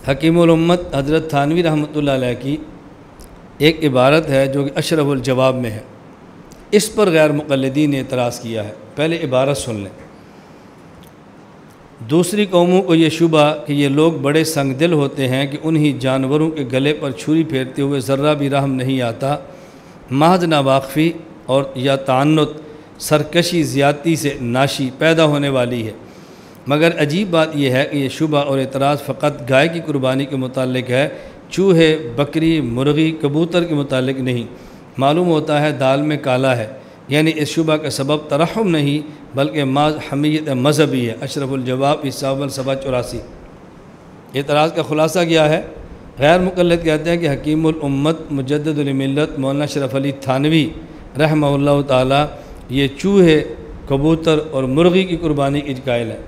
हकीमुल उम्मत हज़रत थानवी रहमतुल्लाह अलैह की एक इबारत है जो कि अशरफुल जवाब में है। इस पर गैर मुक़ल्लिदीन ने एतराज़ किया है। पहले इबारत सुन लें। दूसरी कौमों को ये शुबा कि ये लोग बड़े संगदिल होते हैं कि उन्हीं जानवरों के गले पर छुरी फेरते हुए ज़र्रा भी रहम नहीं आता, महज नावाक़फ़ी और या तान्नुत सरकशी ज़्यादती से नाशी पैदा होने वाली है। मगर अजीब बात यह है कि ये शुबा और एतराज़ फ़कत गाय की कुर्बानी के मुतालिक है, चूहे, बकरी, मुर्गी, कबूतर के मुतालिक नहीं। मालूम होता है दाल में काला है, यानी इस शुबा का सबब तरहम नहीं बल्कि माज हमीयत मज़हबी है। अशरफुल जवाब इसावल सवा 84। एतराज़ का ख़ुलासा क्या है? गैर मुक़ल्लिद कहते हैं कि हकीमुल उम्मत मुजद्दिदुल मिल्लत मौलाना अशरफ अली थानवी रहमहुल्लाह ताला ये चूहे, कबूतर और मुर्गी की कुर्बानी के कायल है,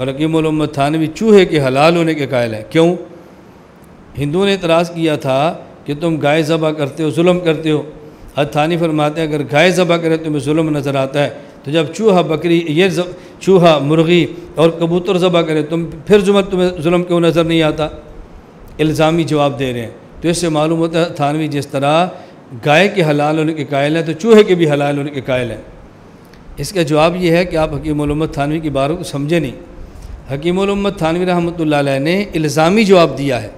और हकीमुल उम्मत थानवी चूहे के हलाल होने के कायल है। क्यों? हिंदुओं ने एतराज़ किया था कि तुम गाय ज़बह करते हो, जुल्म करते हो। हज़रत थानी फरमाते हैं अगर गाय ज़बह करे तुम्हें जुल्म नज़र आता है, तो जब चूहा, बकरी, ये चूहा, मुर्गी और कबूतर ज़बह करे फिर तुम्हें जुल्म क्यों नज़र नहीं आता? इल्ज़ामी जवाब दे रहे हैं। तो इससे मालूम होता है थानवी जिस तरह गाय के हलाल होने के कायल है तो चूहे के भी हलाल होने के कायल है। इसका जवाब ये है कि आप हकीमुल उम्मत थानवी की बातों को समझे नहीं। हकीमुल उम्मत थानवी रहमतुल्लाह अलैह ने इल्ज़ामी जवाब दिया है,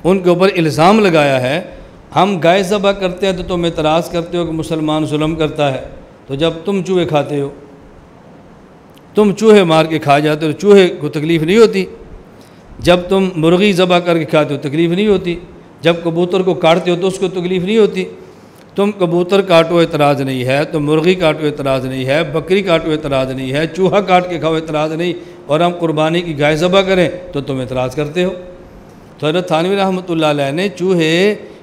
उनके ऊपर इल्ज़ाम लगाया है हम गाय ज़बह करते हैं तो तुम एतराज़ करते हो कि मुसलमान जुल्म करता है, तो जब तुम चूहे खाते हो, तुम चूहे मार के खा जाते हो तो चूहे को तकलीफ़ नहीं होती, जब तुम मुर्गी ज़बह करके खाते हो तकलीफ़ नहीं होती, जब कबूतर को काटते हो तो उसको तकलीफ़ नहीं होती। तुम कबूतर काटो एतराज़ नहीं है, तुम मुर्गी काटो एतराज़ नहीं है, बकरी काटो एतराज़ नहीं है, चूहा काट के खाओ एतराज़ नहीं, और हम कुर्बानी की गाय ज़बह करें तो तुम एतराज़ करते हो। तो हज़रत थानवी रहमतुल्लाह अलैह ने चूहे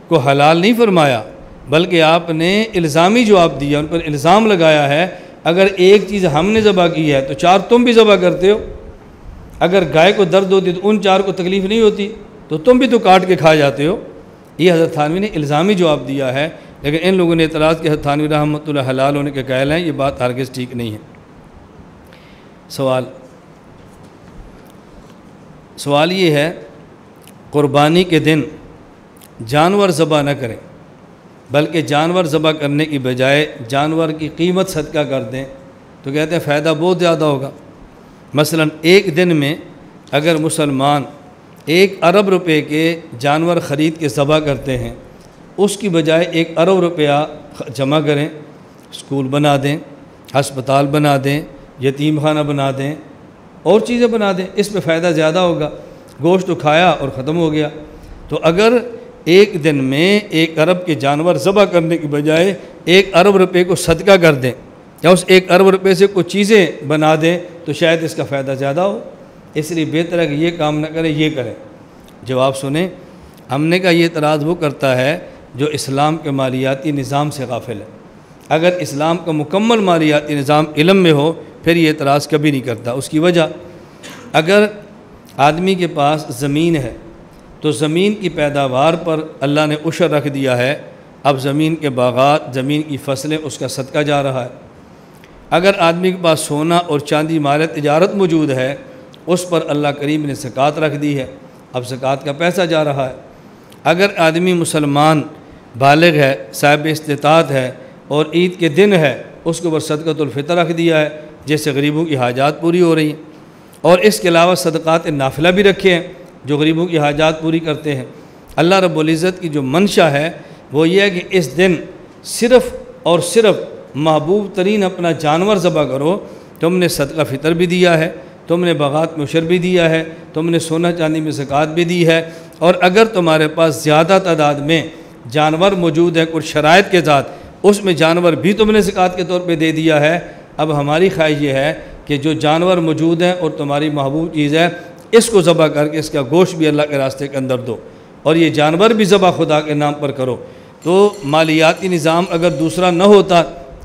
को हलाल नहीं फरमाया, बल्कि आपने इल्ज़ामी जवाब दिया, उन पर इल्ज़ाम लगाया है अगर एक चीज़ हमने ज़बह की है तो 4 तुम भी ज़बह करते हो। अगर गाय को दर्द होती तो उन 4 को तकलीफ़ नहीं होती, तो तुम भी तो काट के खा जाते हो। ये हज़रत थानवी ने इल्ज़ामी जवाब दिया है, लेकिन इन लोगों ने एतराज़ किया हज़रत थानवी रहमतुल्लाह हलाल होने के कायल हैं। ये बात हरगिज़ ठीक नहीं है। सवाल ये है, क़ुरबानी के दिन जानवर ज़बह न करें, बल्कि जानवर ज़बह करने की बजाय जानवर की कीमत सदका कर दें, तो कहते हैं फ़ायदा बहुत ज़्यादा होगा। मसलन एक दिन में अगर मुसलमान 1 अरब रुपए के जानवर ख़रीद के ज़बह करते हैं, उसकी बजाय 1 अरब रुपया जमा करें, स्कूल बना दें, हस्पताल बना दें, यतीम खाना बना दें और चीज़ें बना दें, इस पे फ़ायदा ज़्यादा होगा। गोश्त तो खाया और ख़त्म हो गया। तो अगर एक दिन में 1 अरब के जानवर ज़बह करने की बजाय 1 अरब रुपये को सदका कर दें या उस 1 अरब रुपये से कुछ चीज़ें बना दें तो शायद इसका फ़ायदा ज़्यादा हो। इसलिए बेहतर है कि ये काम न करें, ये करें। जवाब सुने। हमने कहा ये एतराज़ वो करता है जो इस्लाम के मालियाती निज़ाम से गाफिल है। अगर इस्लाम का मुकम्मल मालियाती निज़ाम इल्म में हो फिर ये एतराज़ कभी नहीं करता। उसकी वजह, अगर आदमी के पास ज़मीन है तो ज़मीन की पैदावार पर अल्लाह ने उशर रख दिया है, अब ज़मीन के बागात, ज़मीन की फसलें, उसका सदका जा रहा है। अगर आदमी के पास सोना और चांदी माल तिजारत मौजूद है, उस पर अल्लाह करीम ने ज़कात रख दी है, अब ज़कात का पैसा जा रहा है। अगर आदमी मुसलमान बालिग है, साहिब इस्तिताअत है और ईद के दिन है, उसके ऊपर सदक़तुल फ़ितर रख दिया है, जिससे गरीबों की हाजात पूरी हो रही हैं। और इसके अलावा सदक़ात नाफिला भी रखे हैं जो गरीबों की हाजात पूरी करते हैं। अल्लाह रब्बुल इज़्ज़त की जो मंशा है वो ये है कि इस दिन सिर्फ़ और सिर्फ महबूब तरीन अपना जानवर ज़बह करो। तुमने सदका फ़ितर भी दिया है, तुमने बागात में उशर भी दिया है, तुमने सोना चांदी में ज़कात भी दी है, और अगर तुम्हारे पास ज़्यादा तादाद में जानवर मौजूद है कुछ शराइत के साथ, उसमें जानवर भी तुमने ज़कात के तौर पे दे दिया है। अब हमारी ख्वाहिश ये है कि जो जानवर मौजूद हैं और तुम्हारी महबूब चीज़ है, इसको ज़बह करके इसका गोश्त भी अल्लाह के रास्ते के अंदर दो, और ये जानवर भी ज़बह खुदा के नाम पर करो। तो मालियाती निज़ाम अगर दूसरा न होता,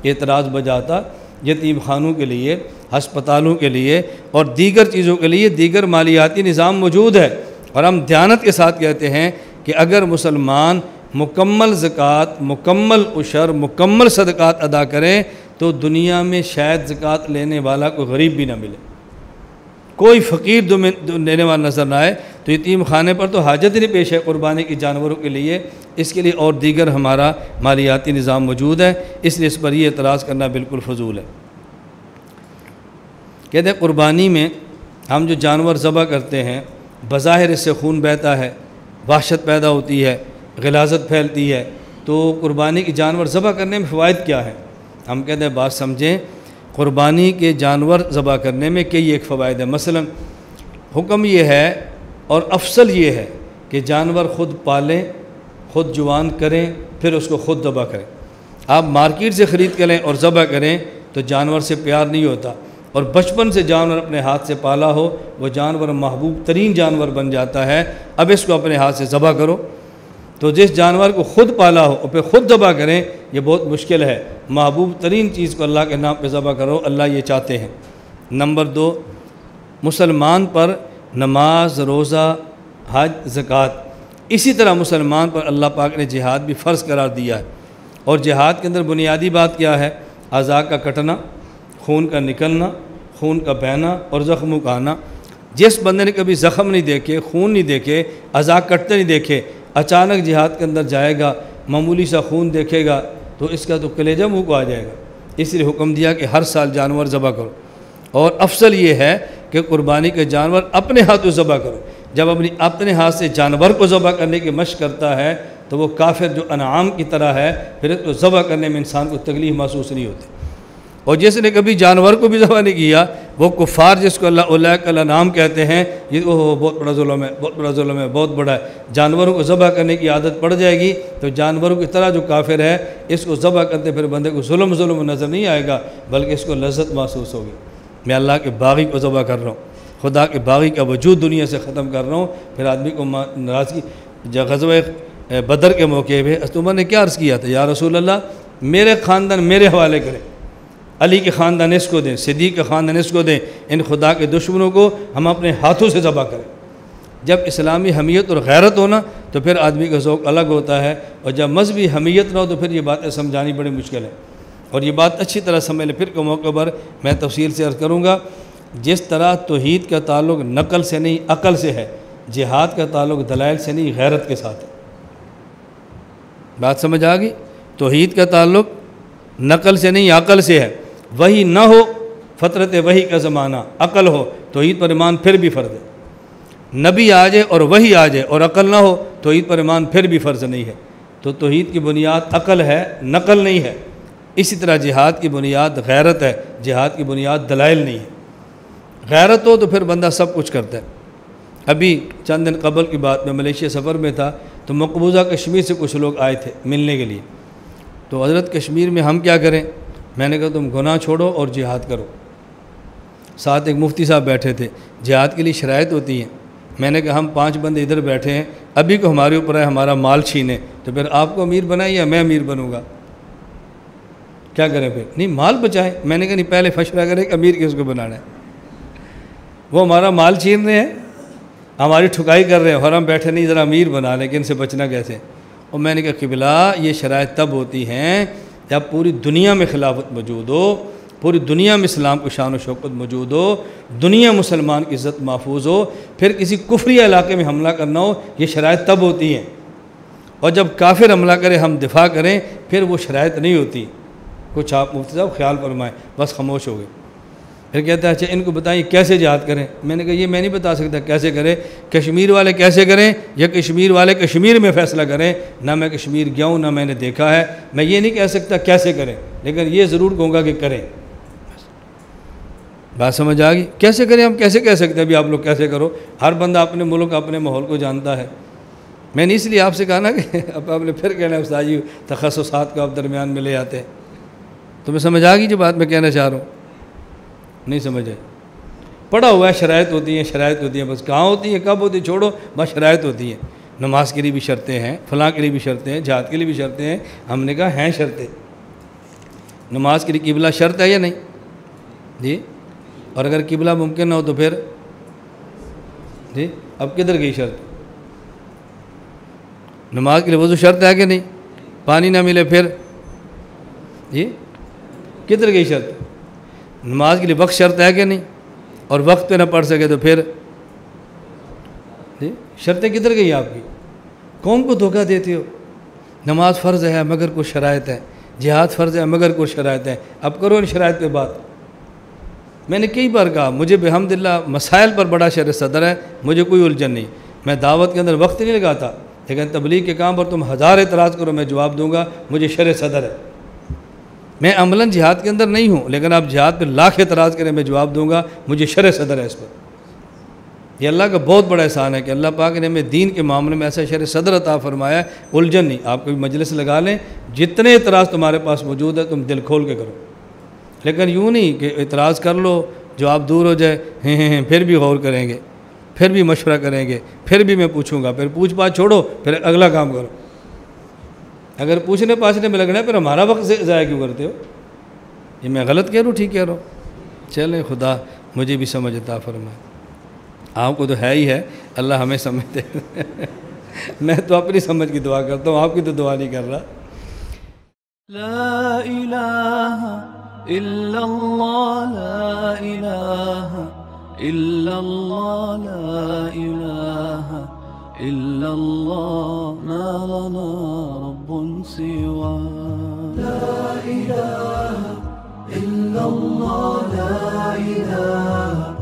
एतराज़ बजाता, यतीम खानों के लिए, हस्पतालों के लिए और दीगर चीज़ों के लिए दीगर मालियाती निज़ाम मौजूद है। और हम ध्यानत के साथ कहते हैं कि अगर मुसलमान मुकम्मल ज़कात, मुकम्मल उशर, मुकम्मल सदक़ात अदा करें तो दुनिया में शायद ज़कात लेने वाला कोई गरीब भी ना मिले, कोई फ़कीर देने वाला नज़र ना आए। तो यतीम खाने पर तो हाजत ही नहीं पेश है कुर्बानी की जानवरों के लिए। इसके लिए और दीगर हमारा मालियाती निज़ाम मौजूद है, इसलिए इस पर ये एतराज़ करना बिल्कुल फजूल है। कहते हैं कुर्बानी में हम जो जानवर ज़बह करते हैं, बज़ाहिर इससे खून बहता है, वहशत पैदा होती है, ग़िलाज़त फैलती है, तो कुर्बानी की जानवर ज़बह करने में फ़वाइद क्या है? हम कहते हैं बात समझें, कुर्बानी के जानवर ज़बह करने में कई एक फ़वाइद है। मसलन हुक्म ये है और अफसल ये है कि जानवर ख़ुद पालें, ख़ुद जुवान करें, फिर उसको ख़ुद ज़बह करें। आप मार्केट से ख़रीद कर लें और ज़बह करें तो जानवर से प्यार नहीं होता, और बचपन से जानवर अपने हाथ से पाला हो वो जानवर महबूब तरीन जानवर बन जाता है। अब इसको अपने हाथ से ज़बह करो, तो जिस जानवर को ख़ुद पाला हो और फिर ख़ुद ज़बह करें, ये बहुत मुश्किल है। महबूब तरीन चीज़ को अल्लाह के नाम पे ज़बह करो, अल्लाह ये चाहते हैं। नंबर 2, मुसलमान पर नमाज, रोज़ा, हज, ज़कात, इसी तरह मुसलमान पर अल्लाह पाक ने जिहाद भी फ़र्ज़ करार दिया है। और जिहाद के अंदर बुनियादी बात क्या है? अज़ा का कटना, खून का निकलना, खून का बहना और ज़ख्मों का आना। जिस बंदे ने कभी ज़ख्म नहीं देखे, खून नहीं देखे, अज़ा कटते नहीं देखे, अचानक जिहाद के अंदर जाएगा, मामूली सा खून देखेगा तो इसका तो कलेजा मुँह को आ जाएगा। इसलिए हुक्म दिया कि हर साल जानवर ज़बह करो। और अफसल ये है कि कुर्बानी के जानवर अपने हाथों ज़बह करो। जब अपने हाथ से जानवर को ज़बह करने की मशक़ करता है तो वो काफिर जो अनाम की तरह है, फिर इसको ज़बह करने में इंसान को तकलीफ़ महसूस नहीं होती। और जिसने कभी जानवर को भी ज़बह नहीं किया, वो कुफ़ार जिसको अल्लाह उलैका नाम कहते हैं, ये बहुत बड़ा जुल्म है, बहुत बड़ा जुल्म है, बहुत बड़ा है। जानवरों को ज़बह करने की आदत पड़ जाएगी तो जानवरों की तरह जो काफिर है, इसको ज़बह करते फिर बंदे को जुल्म नज़र नहीं आएगा, बल्कि इसको लज़्ज़त महसूस होगी। मैं अल्लाह के बागी को ज़बह कर रहा हूँ, खुदा के बागी का वजूद दुनिया से ख़त्म कर रहा हूँ। फिर आदमी को नाराज़गी, जब ग़ज़वा बदर के मौके पर उमर ने क्या अर्ज़ किया था, या रसूल अल्लाह मेरे ख़ानदान मेरे हवाले करें, अली के ख़ानदान इसको दें, सिद्दीक़ के ख़ानदान इसको दें, इन खुदा के दुश्मनों को हम अपने हाथों से ज़बह करें। जब इस्लामी हमीयत और गैरत हो ना तो फिर आदमी का ज़ौक़ अलग होता है, और जब मज़हबी हमीयत ना हो तो फिर ये बातें समझानी बड़ी मुश्किल है। और ये बात अच्छी तरह समझ लें, फिर के मौके पर मैं तफसील से अर्ज़ करूँगा। जिस तरह तौहीद का ताल्लुक़ नकल से नहीं अक़ल से है, जिहाद का ताल्लुक़ दलाइल से नहीं गैरत के साथ है। बात समझ आ गई? तौहीद का ताल्लुक़ नकल से नहीं अक़ल से है। वही न हो, फ़तरत वही का ज़माना, अक़ल हो, तौहीद पर ईमान फिर भी फ़र्ज़ है। नबी आ जाए और वही आ जाए और अक़ल ना हो, तौहीद पर ईमान फिर भी फ़र्ज़ नहीं है। तो तौहीद की बुनियाद अक़ल है, नकल नहीं है। इसी तरह जिहाद की बुनियाद गैरत है, जिहाद की बुनियाद दलाइल नहीं है। गैरत हो तो फिर बंदा सब कुछ करता है। अभी चंद दिन कबल की बात, मैं मलेशिया सफ़र में था तो मकबूजा कश्मीर से कुछ लोग आए थे मिलने के लिए। तो हज़रत कश्मीर में हम क्या करें? मैंने कहा तुम गुनाह छोड़ो और जिहाद करो। साथ एक मुफ्ती साहब बैठे थे, जिहाद के लिए शराइत होती हैं। मैंने कहा हम 5 बंदे इधर बैठे हैं, अभी को हमारे ऊपर है हमारा माल छीने, तो फिर आपको अमीर बनाए या मैं अमीर बनूँगा? क्या करें फिर? नहीं, माल बचाएं। मैंने कहा नहीं, पहले फैसला करें कि अमीर किसको बनाना है। वो हमारा माल छीन रहे हैं, हमारी ठुकाई कर रहे हैं, और हम बैठे नहीं ज़रा अमीर बना लें, कि इनसे बचना कैसे? और मैंने कहा क़िबला, ये शराइत तब होती हैं जब पूरी दुनिया में खिलाफत मौजूद हो, पूरी दुनिया में इस्लाम की शान व शौकत मौजूद हो, दुनिया मुसलमान की इज़्ज़त महफूज हो, फिर किसी कुफरी इलाके में हमला करना हो, ये शराइत तब होती हैं। और जब काफिर हमला करे हम दिफा करें, फिर वो शराइत नहीं होती। कुछ आप मुफ्ती साहब ख्याल फरमाएं, बस खामोश हो गए। फिर कहता है अच्छा इनको बताइए कैसे जिहाद करें। मैंने कहा ये मैं नहीं बता सकता कैसे करें, कश्मीर वाले कैसे करें, या कश्मीर वाले कश्मीर में फ़ैसला करें। ना मैं कश्मीर गया हूँ, ना मैंने देखा है, मैं ये नहीं कह सकता कैसे करें, लेकिन ये ज़रूर कहूँगा कि करें। बात समझ आ गई? कैसे करें हम कैसे कह सकते हैं? अभी आप लोग कैसे करो, हर बंदा अपने मुल्क अपने माहौल को जानता है। मैंने इसलिए आपसे कहा ना कि अब आपने फिर कहना उस्ताद जी तखस्सुसात को आप दरमियान में ले आते हैं। तुम्हें समझ आ गई जो बात मैं कहना चाह रहा हूँ? नहीं समझ आए? पढ़ा हुआ है, शराइत होती हैं, शराइत होती हैं, बस कहाँ होती हैं कब होती, छोड़ो, बस शराइत होती हैं। नमाज के लिए भी शर्तें हैं, फलां के लिए भी शर्तें हैं, जिहाद के लिए भी शर्तें हैं। हमने कहा हैं शर्तें। नमाज के लिए किबला शर्त है या नहीं जी? और अगर किबला मुमकिन ना हो तो फिर जी अब किधर गई शर्त? नमाज के लिए वज़ू शर्त है कि नहीं? पानी ना मिले फिर जी किधर गई शर्त? नमाज के लिए वक्त शर्त है कि नहीं? और वक्त पे ना पढ़ सके तो फिर जी शर्तें किधर गई आपकी? कौम को धोखा देते हो। नमाज फ़र्ज़ है मगर कुछ शराइत है, जिहाद फ़र्ज़ है मगर कुछ शराइत है। अब करो इन शराइत पे बात। मैंने कई बार कहा मुझे बेहमदिल्ला मसाइल पर बड़ा शर सदर है, मुझे कोई उलझन नहीं, मैं दावत के अंदर वक्त नहीं लगाता, लेकिन तबलीग के काम पर तुम हज़ार एतराज़ करो मैं जवाब दूँगा, मुझे शर सदर है। मैं अमलन जिहाद के अंदर नहीं हूँ, लेकिन आप जिहाद पर लाख एतराज़ करें मैं जवाब दूँगा, मुझे शर सदर है इस पर। यह अल्लाह का बहुत बड़ा एहसान है कि अल्लाह पाक ने हमें दीन के मामले में ऐसा शर सदर अता फरमाया, उलझन नहीं। आप कोई मजलिस लगा लें, जितने एतराज़ तुम्हारे पास मौजूद है तुम दिल खोल के करो, लेकिन यूँ नहीं कि एतराज़ कर लो जवाब दूर हो जाए, हैं फिर भी गौर करेंगे, फिर भी मशवरा करेंगे, फिर भी मैं पूछूंगा, फिर पूछ पाछ छोड़ो, फिर अगला काम करो। अगर पूछने पाछने में लगना है फिर हमारा वक्त ज़ाया क्यों करते हो? ये मैं गलत कह रहा हूँ ठीक कह रहा हूँ? चलें खुदा मुझे भी समझ अता फरमाए। आपको तो है ही है, अल्लाह हमें समझ दे। मैं तो अपनी समझ की दुआ करता हूँ, आपकी तो दुआ नहीं कर रहा। ला इलाहा इल्लल्लाह, ला इलाहा इल्लल्लाह, ला इलाहा इल्लल्लाह, मा लना रब्बुन सिवा। ला इलाहा इल्लल्लाह, ला इलाहा